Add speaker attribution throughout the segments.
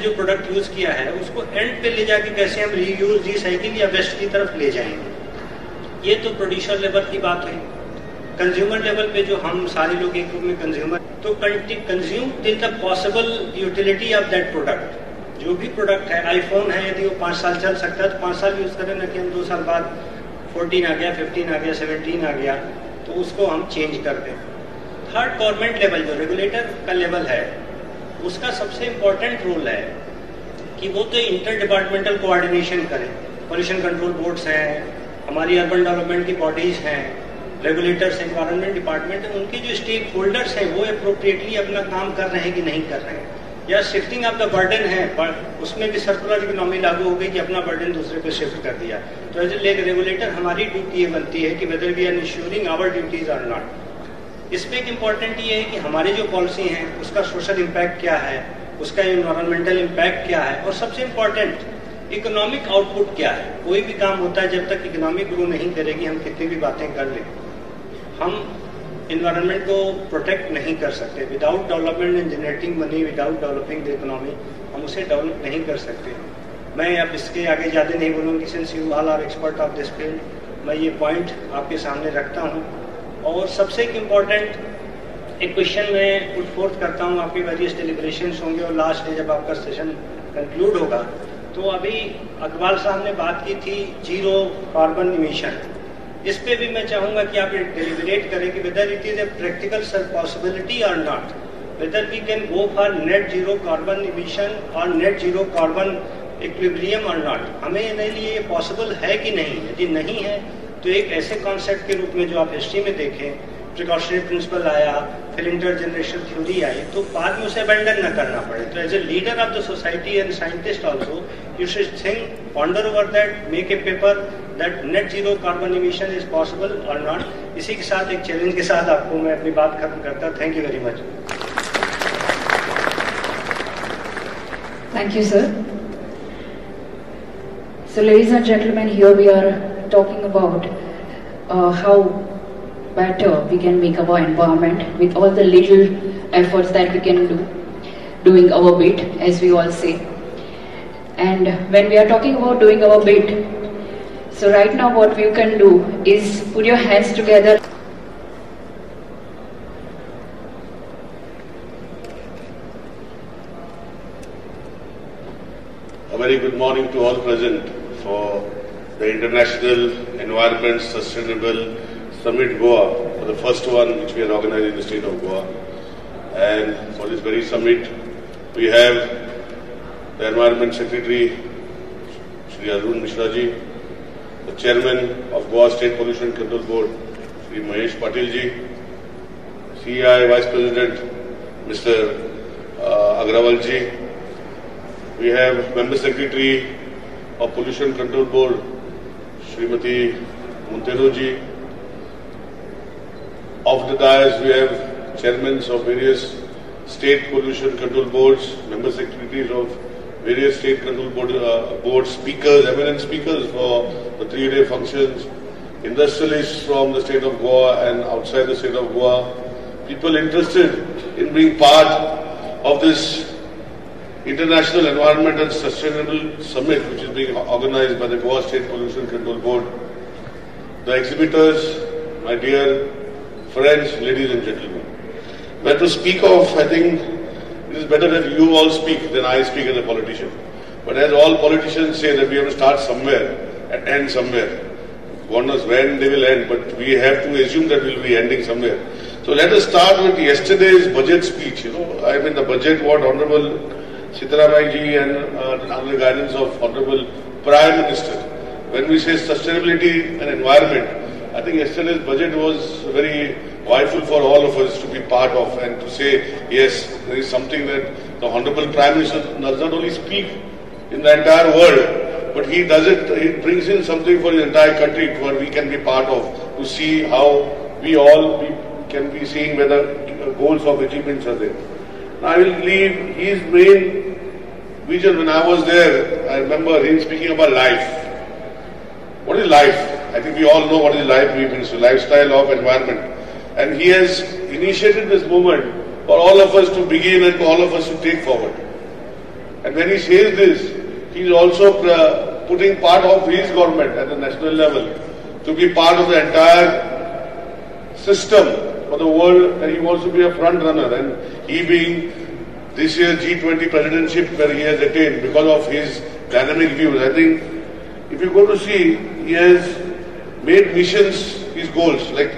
Speaker 1: जो product use किया है उसको एंड पे ले जाके कैसे हम रीयूज, रिसाइकिल या वेस्ट की तरफ ले जाएंगे, ये तो प्रोड्यूसर लेवल की बात है। कंज्यूमर लेवल पे जो हम सारे लोग एक रूप में कंज्यूमर, तो consume till the possible utility of that product. जो भी प्रोडक्ट है, आईफोन है, यदि वो 5 साल चल सकता है तो 5 साल यूज करें, ना कि हम 2 साल बाद 14 आ गया, 15 आ गया, 17 आ गया तो उसको हम चेंज कर दें। थर्ड, गवर्नमेंट लेवल जो रेगुलेटर का लेवल है उसका सबसे इम्पोर्टेंट रोल है कि वो तो इंटर डिपार्टमेंटल कोऑर्डिनेशन करे। पोल्यूशन कंट्रोल बोर्ड्स हैं, हमारी अर्बन डेवलपमेंट की बॉडीज हैं, रेगुलेटर्स, एनवायरनमेंट डिपार्टमेंट, उनके जो स्टेक होल्डर्स हैं वो अप्रोप्रिएटली अपना काम कर रहे हैं कि नहीं कर रहे हैं, या शिफ्टिंग ऑफ द बर्डन है, उसमें भी सर्कुलर इकोनॉमी लागू हो गई कि अपना बर्डन दूसरे पे शिफ्ट कर दिया। तो एज ए रेगुलेटर हमारी ड्यूटी ये बनती है कि whether we are ensuring our duties or not. इसमें एक इम्पॉर्टेंट ये है कि हमारी जो पॉलिसी है उसका सोशल इम्पैक्ट क्या है, उसका एनवायरमेंटल इम्पैक्ट क्या है, और सबसे इम्पॉर्टेंट इकोनॉमिक आउटपुट क्या है। कोई भी काम होता है जब तक इकोनॉमिक ग्रो नहीं करेगी, हम कितनी भी बातें कर लें, हम इन्वायरमेंट को प्रोटेक्ट नहीं कर सकते। Without development and generating money, without developing the economy, हम उसे डेवलप नहीं कर सकते। मैं अब इसके आगे ज़्यादा नहीं बोलूँगी, since you all are expert of this field, मैं ये पॉइंट आपके सामने रखता हूँ। और सबसे एक इम्पॉर्टेंट एक क्वेश्चन मैं पुट फोर्थ करता हूँ, आपके वेरियस डिलिब्रेशंस होंगे और लास्ट डे जब आपका सेशन कंक्लूड होगा, तो अभी अग्रवाल साहब ने बात की थी जीरो कार्बन इमिशन। इस पे भी मैं चाहूंगा कि आप डिलिबरेट करें कि whether it is a practical possibility और not, whether we can go for net zero carbon emission और नेट जीरो कार्बन इक्विलिब्रियम और नॉट। हमें इनके लिए पॉसिबल है कि नहीं। यदि नहीं है तो एक ऐसे कॉन्सेप्ट के रूप में जो आप हिस्ट्री में देखें, प्रिकॉशनरी प्रिंसिपल आया, फिर इंटरजेनरेशन थ्योरी आई, तो बाद में उसे अबेंडन न करना पड़े। तो as a leader of the society and scientist also you should think, ponder over that, make a paper that net zero carbon emission is possible और नॉट। इसी के साथ एक चैलेंज के साथ आपको मैं अपनी बात खत्म करता हूँ। Thank you very much.
Speaker 2: Thank you, sir. So, ladies and gentlemen, here we are talking about how better we can make our environment with all the little efforts that we can do, doing our bit, as we all say. And when we are talking about doing our bit, so right now what you can do is put your hands together.
Speaker 3: A very good morning to all present for the International Environment Sustainable Summit Goa, for the first one which we are organizing in the state of Goa. And for this very summit, we have the Environment Secretary, Shri Arun Mishra ji, the Chairman of Goa State Pollution Control Board, Shri Mahesh Patil ji, CEI Vice President, Mr. Agrawal ji. We have Member Secretary of Pollution Control Board, Srimati Montero ji. Of the dais, we have chairmen of various state pollution control boards, member secretaries of various state control board speakers, eminent speakers for the 3-day functions, industrialists from the state of Goa and outside the state of Goa, people interested in being part of this International Environment and Sustainable Summit, which is being organized by the Goa State Pollution Control Board. The exhibitors, my dear friends, ladies and gentlemen. When to speak of, I think it is better that you all speak than I speak as a politician. But as all politicians say that we have to start somewhere and end somewhere. God knows when they will end, but we have to assume that we will be ending somewhere. So let us start with yesterday's budget speech. I mean the budget what Honorable Sitaramai ji and under the guidance of Honorable Prime Minister. When we say sustainability and environment, I think yesterday's budget was very joyful for all of us to be part of and to say, yes, there is something that the Honorable Prime Minister does not only speak in the entire world, but he does it, he brings in something for the entire country where we can be part of, to see how we all can be seeing whether goals of achievements are there. I will leave his main vision. When I was there, I remember him speaking about life. What is life? I think we all know what is life means, so lifestyle of environment. And he has initiated this movement for all of us to begin and for all of us to take forward. And when he says this, he is also putting part of his government at the national level to be part of the entire system for the world, and he wants to be a front runner. And he being this year's G20 presidency where he has attained because of his dynamic views. I think if you go to see, he has made missions his goals. Like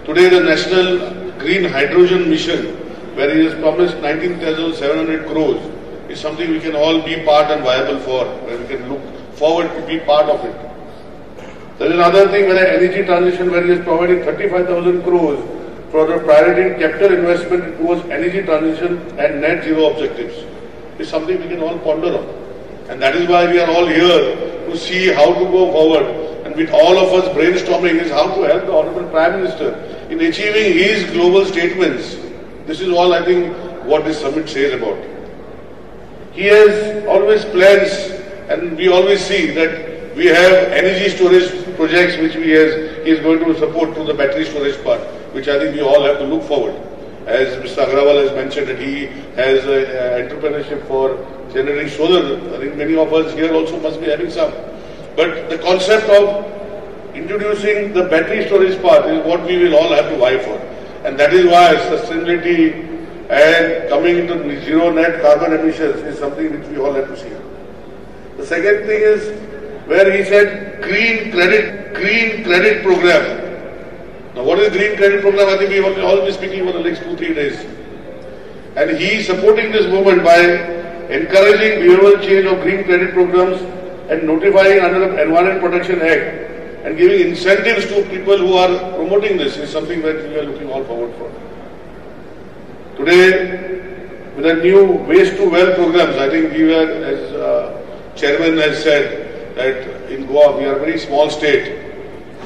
Speaker 3: today the National Green Hydrogen Mission, where he has promised 19,700 crores, is something we can all be part and viable for, where we can look forward to be part of it. There is another thing, where energy transition, where he has provided 35,000 crores for the priority capital investment towards energy transition and net zero objectives. Is something we can all ponder on. And that is why we are all here to see how to go forward. And with all of us brainstorming is how to help the Honorable Prime Minister in achieving his global statements. This is all I think what this summit says about. He has always plans, and we always see that we have energy storage projects which he is going to support to the battery storage part, which I think we all have to look forward. As Mr. Agrawal has mentioned that he has entrepreneurship for generating solar. I think many of us here also must be having some. But the concept of introducing the battery storage part is what we will all have to vie for. And that is why sustainability and coming into zero net carbon emissions is something which we all have to see. The second thing is where he said green credit program. Now what is green credit program? I think we will all be speaking for the next 2-3 days. And he is supporting this movement by encouraging behavioral change of green credit programs and notifying under the Environment Protection Act and giving incentives to people who are promoting this is something that we are looking all forward for. Today, with the new waste to wealth programs, I think we were, as Chairman has said, that in Goa we are a very small state.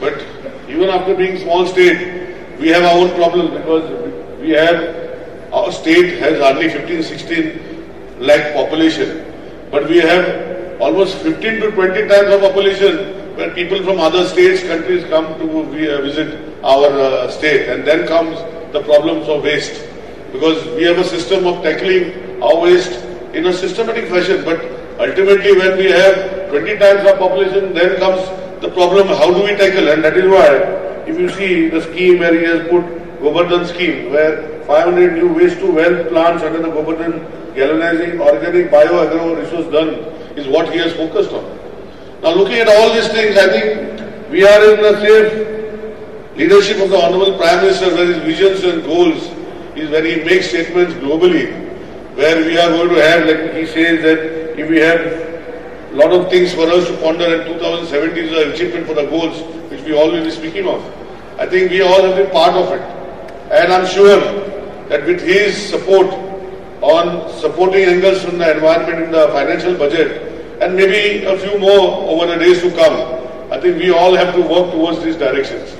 Speaker 3: But even after being small state, we have our own problems because we have, our state has hardly 15-16 lakh population. But we have almost 15 to 20 times the population where people from other states, countries come to visit our state. And then comes the problems of waste. Because we have a system of tackling our waste in a systematic fashion. But ultimately when we have 20 times our population, then comes the problem, how do we tackle? And that is why, if you see the scheme where he has put Govardhan scheme, where 500 new waste to wealth plants under the Govardhan galvanizing organic bio-agro resource done is what he has focused on. Now looking at all these things, I think we are in the safe leadership of the Honorable Prime Minister, where his visions and goals is when he makes statements globally, where we are going to have, like he says that if we have a lot of things for us to ponder, and 2017 is an achievement for the goals which we all will be speaking of. I think we all have been part of it. And I'm sure that with his support on supporting angles from the environment in the financial budget, and maybe a few more over the days to come, I think we all have to work towards these directions.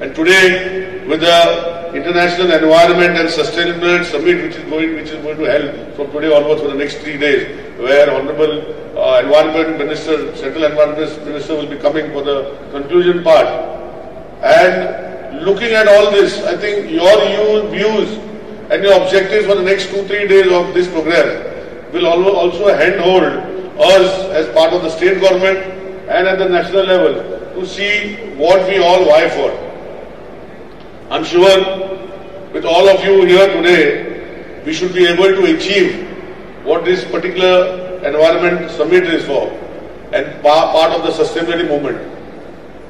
Speaker 3: And today, with the International Environment and Sustainability Summit, which is going to held from today onwards for the next 3 days, where Honorable Environment Minister, Central Environment Minister will be coming for the conclusion part. And looking at all this, I think your views and your objectives for the next 2-3 days of this program will also handhold us as part of the state government and at the national level to see what we all vie for. I'm sure with all of you here today, we should be able to achieve what this particular environment summit is for and part of the sustainability movement.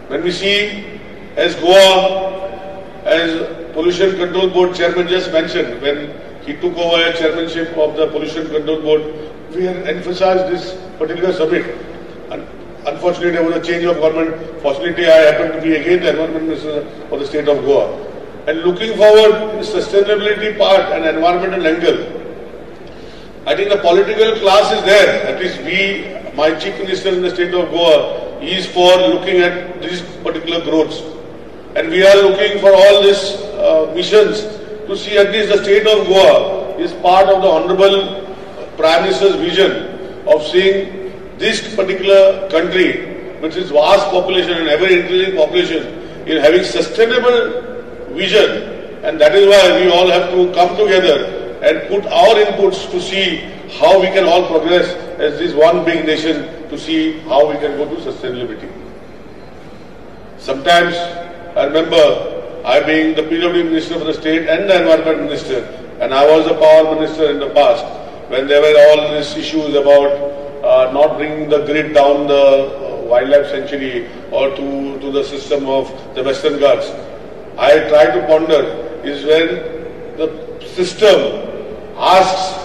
Speaker 3: When we see as Goa, as Pollution Control Board Chairman just mentioned, when he took over as chairmanship of the Pollution Control Board, we have emphasized this particular summit. And unfortunately, there was a change of government. Fortunately, I happen to be again the Environment Minister for the state of Goa. And looking forward, the sustainability part and environmental angle, I think the political class is there. At least we, my Chief Minister in the state of Goa, is for looking at these particular growths. And we are looking for all these missions to see at least the state of Goa is part of the Honorable Prime Minister's vision of seeing this particular country, which is vast population and ever increasing population, in having sustainable vision. And that is why we all have to come together and put our inputs to see how we can all progress as this one big nation to see how we can go to sustainability. Sometimes I remember I being the PWD Minister for the state and the Environment Minister, and I was the Power Minister in the past when there were all these issues about not bringing the grid down the wildlife sanctuary or to the system of the Western Ghats. I try to ponder is when the system asks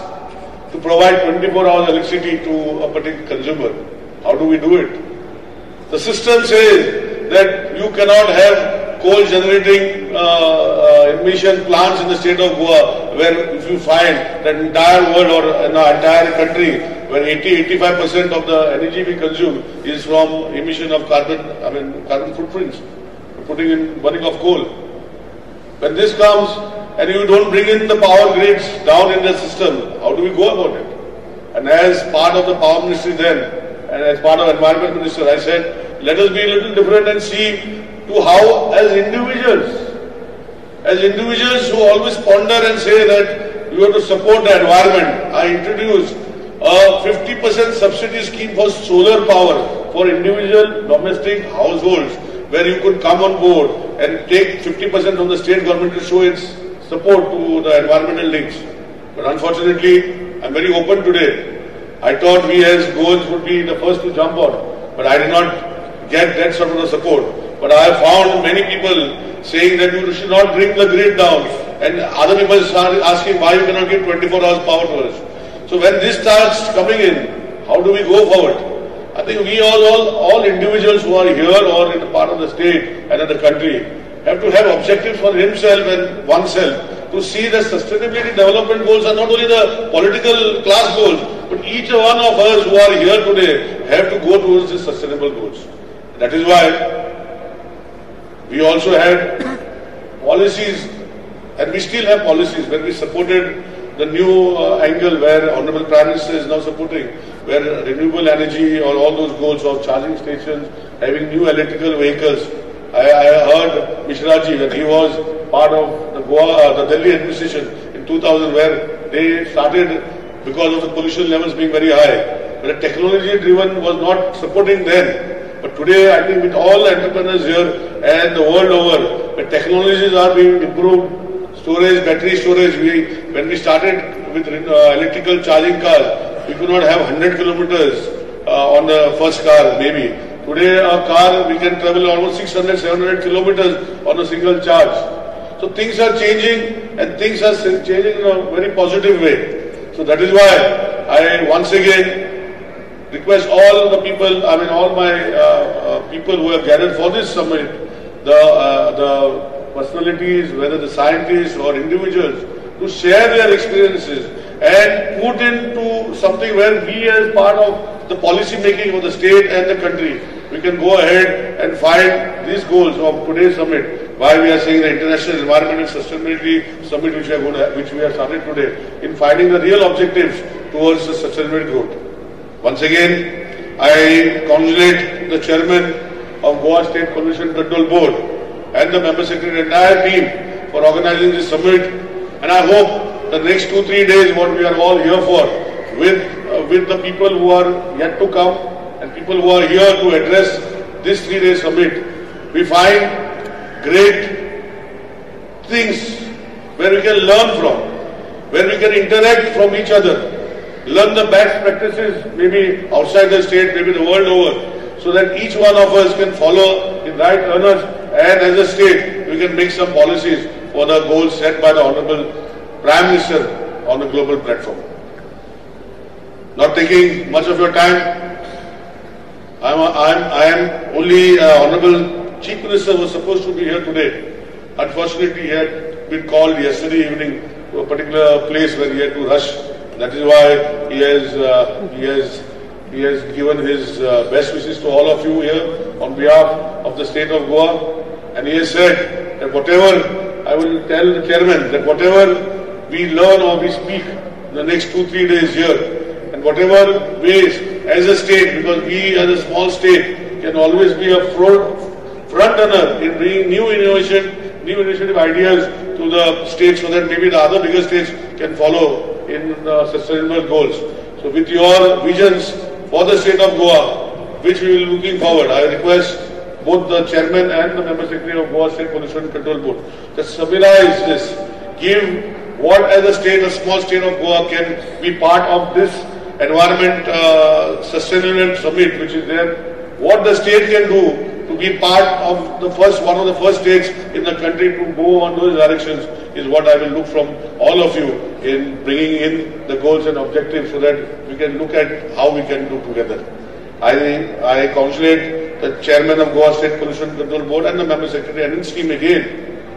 Speaker 3: to provide 24 hours electricity to a particular consumer. How do we do it? The system says that you cannot have coal generating emission plants in the state of Goa, where if you find that entire world or entire country where 80-85% of the energy we consume is from emission of carbon footprints, putting in burning of coal. When this comes and you don't bring in the power grids down in the system, how do we go about it? And as part of the Power Ministry then, and as part of Environment Minister, I said, let us be a little different and see to how as individuals who always ponder and say that you have to support the environment, I introduced a 50% subsidy scheme for solar power for individual domestic households, where you could come on board and take 50% from the state government to show its support to the environmental links. But unfortunately, I am very open today. I thought we as Goans would be the first to jump on, but I did not get that sort of support. But I have found many people saying that you should not bring the grid down, and other people start asking why you cannot give 24 hours power to us. So when this starts coming in, how do we go forward? I think we all individuals who are here or in a part of the state and in the country have to have objectives for himself and oneself to see that sustainability development goals are not only the political class goals, but each one of us who are here today have to go towards the sustainable goals. That is why we also had policies, and we still have policies when we supported the new angle where Honorable Prime Minister is now supporting, where renewable energy or all those goals of charging stations, having new electrical vehicles. I heard Mishra ji when he was part of the the Delhi administration in 2000, where they started because of the pollution levels being very high. But the technology driven was not supporting then. But today, I think with all the entrepreneurs here and the world over, the technologies are being improved. Storage, battery storage. When we started with electrical charging cars, we could not have 100 kilometers on the first car, maybe. Today, a car, we can travel almost 600, 700 kilometers on a single charge. So things are changing, and things are changing in a very positive way. So that is why I once again request all the people, all my people who have gathered for this summit, the personalities, whether the scientists or individuals, to share their experiences and put into something where we as part of the policy making of the state and the country, we can go ahead and find these goals of today's summit. Why we are saying the International Environment and Sustainability Summit, which we have started today, in finding the real objectives towards the sustainable growth. Once again, I congratulate the chairman of Goa State Pollution Control Board and the member secretary, entire team for organizing this summit. And I hope the next 2-3 days, what we are all here for, with the people who are yet to come and people who are here to address this 3-day summit, we find great things where we can learn from, where we can interact from each other, learn the best practices maybe outside the state, maybe the world over, so that each one of us can follow in right earnest, and as a state we can make some policies for the goals set by the Honorable Prime Minister on a global platform. Not taking much of your time, I am only Honorable Chief Minister was supposed to be here today. Unfortunately, he had been called yesterday evening to a particular place where he had to rush. That is why he has given his best wishes to all of you here on behalf of the state of Goa. And he has said that whatever, I will tell the chairman that whatever we learn or we speak in the next 2-3 days here, and whatever ways as a state, because we as a small state can always be a front runner in bringing new innovative ideas to the states, so that maybe the other bigger states can follow in the sustainable goals. So with your visions for the state of Goa, which we will be looking forward, I request both the chairman and the member secretary of Goa State Pollution Control Board to summarize this, give what as a state, a small state of Goa can be part of this environment sustainable summit which is there, what the state can do to be part of the one of the first states in the country to go on those directions is what I will look from all of you in bringing in the goals and objectives so that we can look at how we can do together. I congratulate the chairman of Goa State Pollution Control Board and the member secretary and his team again,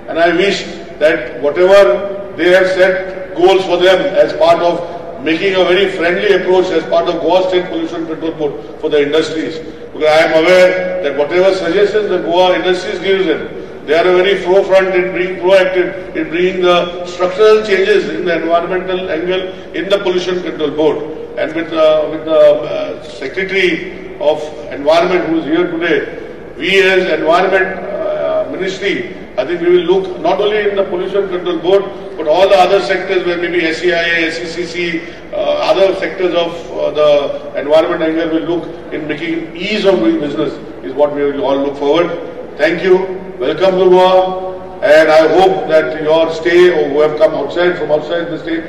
Speaker 3: and I wish that whatever they have set goals for them as part of making a very friendly approach as part of Goa State Pollution Control Board for the industries. Because I am aware that whatever suggestions the Goa industries gives them, they are a very forefront in being proactive in bringing the structural changes in the environmental angle in the Pollution Control Board. And with the Secretary of Environment who is here today, we as Environment Ministry, I think we will look not only in the Pollution Control Board, but all the other sectors where maybe SEIA, SECC, other sectors of the environment angle will look in making ease of doing business is what we will all look forward. Thank you. Welcome to Goa. And I hope that your stay or who have come from outside the state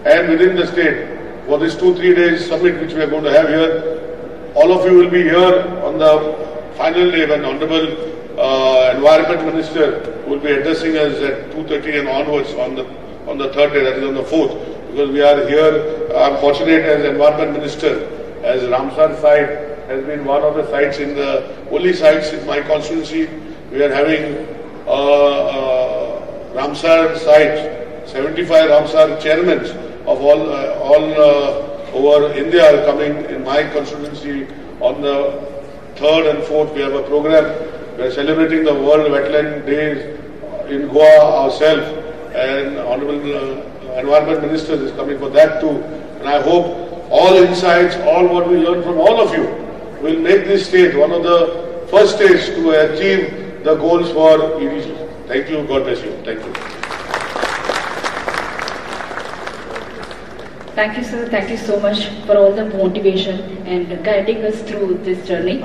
Speaker 3: and within the state for this 2-3 days summit which we are going to have here, all of you will be here on the final day when Honorable Environment Minister will be addressing us at 2:30 and onwards on the third day, that is on the 4th, because we are here. I am fortunate as Environment Minister, as Ramsar site has been one of the sites in the only sites in my constituency. We are having Ramsar sites, 75 Ramsar chairmen of all over India are coming in my constituency on the 3rd and 4th. We have a program. We are celebrating the World Wetland Days in Goa ourselves, and Honorable Environment Minister is coming for that too. And I hope all insights, all what we learn from all of you will make this state one of the first states to achieve the goals for EDG. Thank you. God bless you. Thank you.
Speaker 2: Thank you, sir. Thank you so much for all the motivation and guiding us through this journey.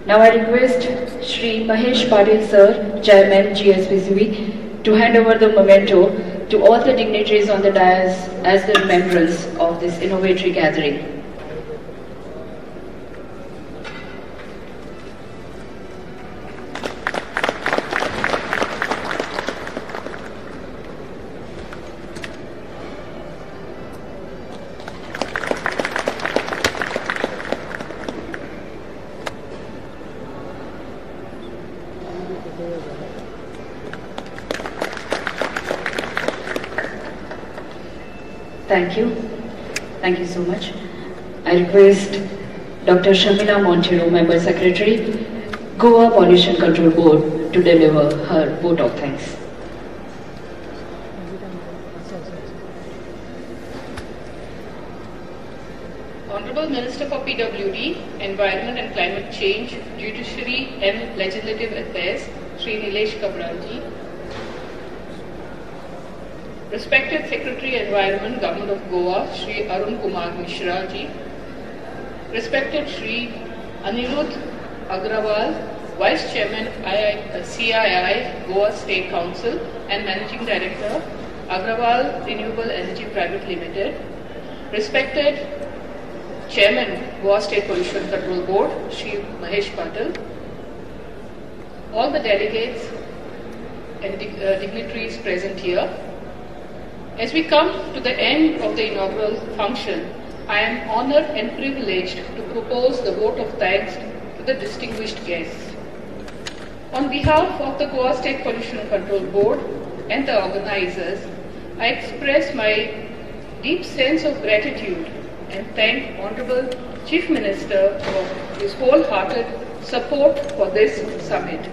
Speaker 2: Now I request Shri Mahesh Patil sir, Chairman GSPCB, to hand over the memento to all the dignitaries on the dais as the remembrance of this innovatory gathering. Thank you. Thank you so much. I request Dr. Shamila Montero, Member Secretary, Goa Pollution Control Board, to deliver her vote of thanks.
Speaker 4: Honorable Minister for PWD, Environment and Climate Change, Judiciary and Legislative Affairs, Shri Nilesh Kabralji. Respected Secretary Environment, Government of Goa, Shri Arun Kumar Mishra ji. Respected Shri Anirudh Agrawal, Vice Chairman CII, Goa State Council and Managing Director, Agrawal Renewable Energy Private Limited. Respected Chairman, Goa State Pollution Control Board, Shri Mahesh Patil. All the delegates and dignitaries present here. As we come to the end of the inaugural function, I am honored and privileged to propose the vote of thanks to the distinguished guests. On behalf of the Goa State Pollution Control Board and the organizers, I express my deep sense of gratitude and thank Honorable Chief Minister for his wholehearted support for this summit.